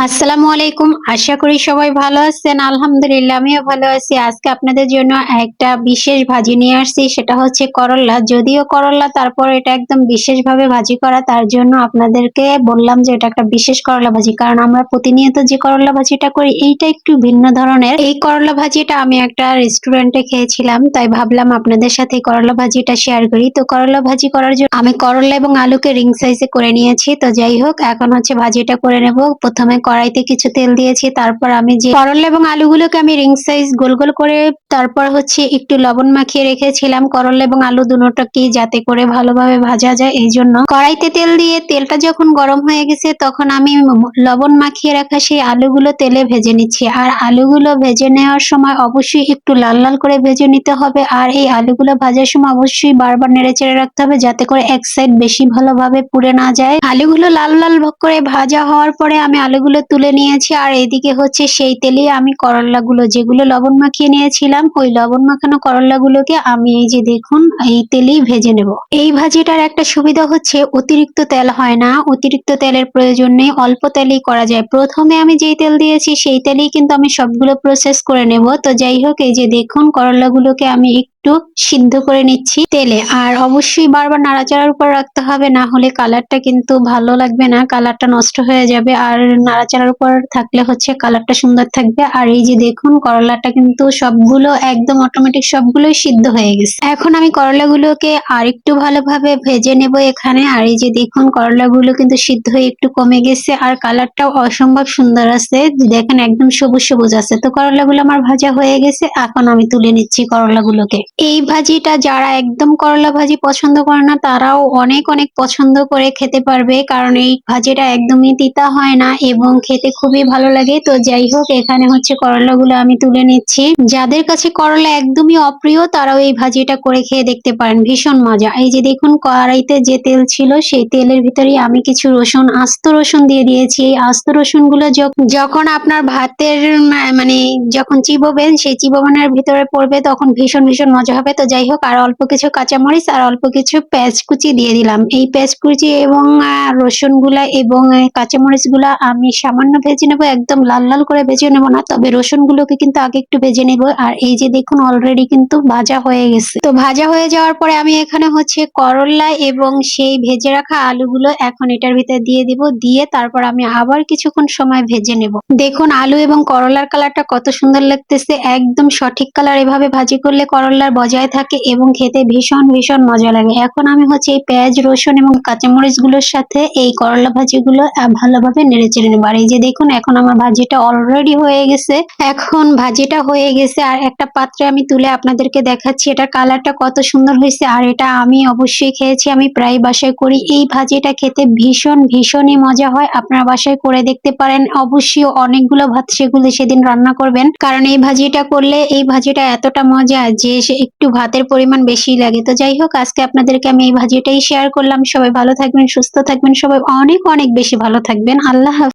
আসসালামু আলাইকুম। আশা করি সবাই ভালো আছেন। আলহামদুলিল্লাহ আমিও ভালো আছি। আজকে আপনাদের জন্য একটা বিশেষ ভাজি নিয়ে আসছি, সেটা হচ্ছে করল্লা। যদিও করল্লা, তারপর এটা একদম বিশেষভাবে ভাজি করা। তার জন্য আপনাদেরকে বললাম যে এটা একটা বিশেষ করল্লা ভাজি, কারণ আমরা প্রতিনিয়ত যে করল্লা ভাজিটা করি এইটা একটু ভিন্ন ধরনের। এই করল্লা ভাজিটা আমি একটা রেস্টুরেন্টে খেয়েছিলাম, তাই ভাবলাম আপনাদের সাথে এই করল্লা ভাজিটা শেয়ার করি। তো করল্লা ভাজি করার জন্য আমি করল্লা এবং আলুকে রিং সাইজে করে নিয়েছি। তো যাই হোক, এখন হচ্ছে ভাজিটা করে নেব। প্রথমে কড়াইতে কিছু তেল দিয়েছি, তারপর আমি যে করলা এবং আলুগুলোকে আমি রিং সাইজ গোল গোল করে তারপর হচ্ছে একটু লবণ মাখিয়ে রেখেছিলাম করলা এবং আলু দুটোকে, যাতে করে ভালোভাবে ভাজা যায়। এই জন্য কড়াইতে তেল দিয়ে তেলটা যখন গরম হয়ে গেছে তখন আমি লবণ মাখিয়ে রাখা সেই আলুগুলো তেলে ভেজে নিচ্ছি। আর আলুগুলো ভেজে নেওয়ার সময় অবশ্যই একটু লাল লাল করে ভেজে নিতে হবে। আর এই আলুগুলো ভাজার সময় অবশ্যই বারবার নেড়ে চেড়ে রাখতে হবে, যাতে করে এক সাইড বেশি ভালোভাবে পুড়ে না যায়। আলুগুলো লাল লাল করে ভাজা হওয়ার পরে আমি আলুগুলো তুলে নিয়েছি। আর এদিকে হচ্ছে সেই তেলে আমি করল্লাগুলো, যেগুলো লবণ মাখিয়ে নিয়েছিলাম, ওই লবণ মাখানো করল্লাগুলোকে আমি এই যে দেখুন এই তেলেই ভেজে নেব। এই ভাজিটার একটা সুবিধা হচ্ছে অতিরিক্ত তেল হয় না, অতিরিক্ত তেলের প্রয়োজন নেই, অল্প তেলেই করা যায়। প্রথমে আমি যেই তেল দিয়েছি সেই তেলেই কিন্তু আমি সবগুলো প্রসেস করে নেব। তো যাই হোক, এই যে দেখুন করল্লাগুলোকে আমি একটু সিদ্ধ করে নিচ্ছি তেলে। আর অবশ্যই বারবার নাড়াচাড়ার উপর রাখতে হবে, না হলে কালারটা কিন্তু ভালো লাগবে না, কালারটা নষ্ট হয়ে যাবে। আর নাড়াচাড়ার উপর থাকলে হচ্ছে কালারটা সুন্দর থাকবে। আর এই যে দেখুন করলাটা কিন্তু সবগুলো একদম অটোমেটিক সবগুলোই সিদ্ধ হয়ে গেছে। এখন আমি করলাগুলোকে আর একটু ভালোভাবে ভেজে নেব এখানে। আর এই যে দেখুন করলাগুলো কিন্তু সিদ্ধ হয়ে একটু কমে গেছে, আর কালারটাও অসম্ভব সুন্দর আছে। দেখেন একদম সবুজ সবুজ আছে। তো করলাগুলো আমার ভাজা হয়ে গেছে, এখন আমি তুলে নিচ্ছি করলাগুলোকে। এই ভাজিটা যারা একদম করলা ভাজি পছন্দ করে না তারাও অনেক অনেক পছন্দ করে খেতে পারবে, কারণ এই ভাজিটা একদমই তিতা হয় না এবং খেতে খুবই ভালো লাগে। তো যাই হোক, এখানে হচ্ছে করলাগুলো আমি তুলে নিচ্ছি। যাদের কাছে করলা একদমই অপ্রিয় তারাও এই ভাজিটা করে খেয়ে দেখতে পারেন, ভীষণ মজা। এই যে দেখুন কড়াইতে যে তেল ছিল সেই তেলের ভিতরে আমি কিছু রসুন, আস্ত রসুন দিয়ে দিয়েছি। এই আস্ত রসুন গুলো যখন আপনার ভাতের মানে যখন চিবোবেন, সেই চিবোনের ভিতরে পড়বে তখন ভীষণ ভীষণ মজা হবে। তো যাই হোক, আর অল্প কিছু কাঁচামরিচ আর অল্প কিছু পেঁয়াজ কুচি দিয়ে দিলাম। এই পেঁয়াজ কুচি এবং রসুন গুলা এবং কাঁচামরিচ গুলা আমি সামান্য ভেজে নেবো, একদম লাল লাল করে ভেজে নেবো না, তবে রসুন গুলোকে কিন্তু আগে একটু ভেজে নেবো। আর এই যে দেখুন অলরেডি কিন্তু ভাজা হয়ে গেছে। তো ভাজা হয়ে যাওয়ার পরে আমি এখানে হচ্ছে করলা এবং সেই ভেজে রাখা আলুগুলো এখন এটার ভিতরে দিয়ে দিব, দিয়ে তারপর আমি আবার কিছুক্ষণ সময় ভেজে নেব। দেখুন আলু এবং করলার কালারটা কত সুন্দর লাগতেছে, একদম সঠিক কালার। এভাবে ভাজি করলে করলার বজায় থাকে এবং খেতে ভীষণ ভীষণ মজা লাগে। এখন আমি হচ্ছে এই পেঁয়াজ, রসুন এবং কাঁচামরিচ গুলোর সাথে এই করলা ভাজিগুলো ভালোভাবে নেড়ে চেড়ে নেবো। আর এই যে দেখুন এখন আমার ভাজিটা অলরেডি হয়ে গেছে। এখন ভাজিটা হয়ে গেছে আর একটা পাত্রে আমি তুলে আপনাদেরকে দেখাচ্ছি এটার কালারটা কত সুন্দর হয়েছে। আর এটা আমি অবশ্যই খেয়েছি, আমি প্রায় বাসায় করি। এই ভাজিটা খেতে ভীষণ ভীষণই মজা হয়, আপনারা বাসায় করে দেখতে পারেন। অবশ্যই অনেকগুলো ভাত সেগুলো সেদিন রান্না করবেন, কারণ এই ভাজিটা করলে এই ভাজিটা এতটা মজা যে একটু ভাতের পরিমাণ বেশি লাগে। তো যাই হোক, আজকে আপনাদেরকে আমি এই ভাজিটাই শেয়ার করলাম। সবাই ভালো থাকবেন, সুস্থ থাকবেন, সবাই অনেক অনেক বেশি ভালো থাকবেন। আল্লাহ হাফেজ।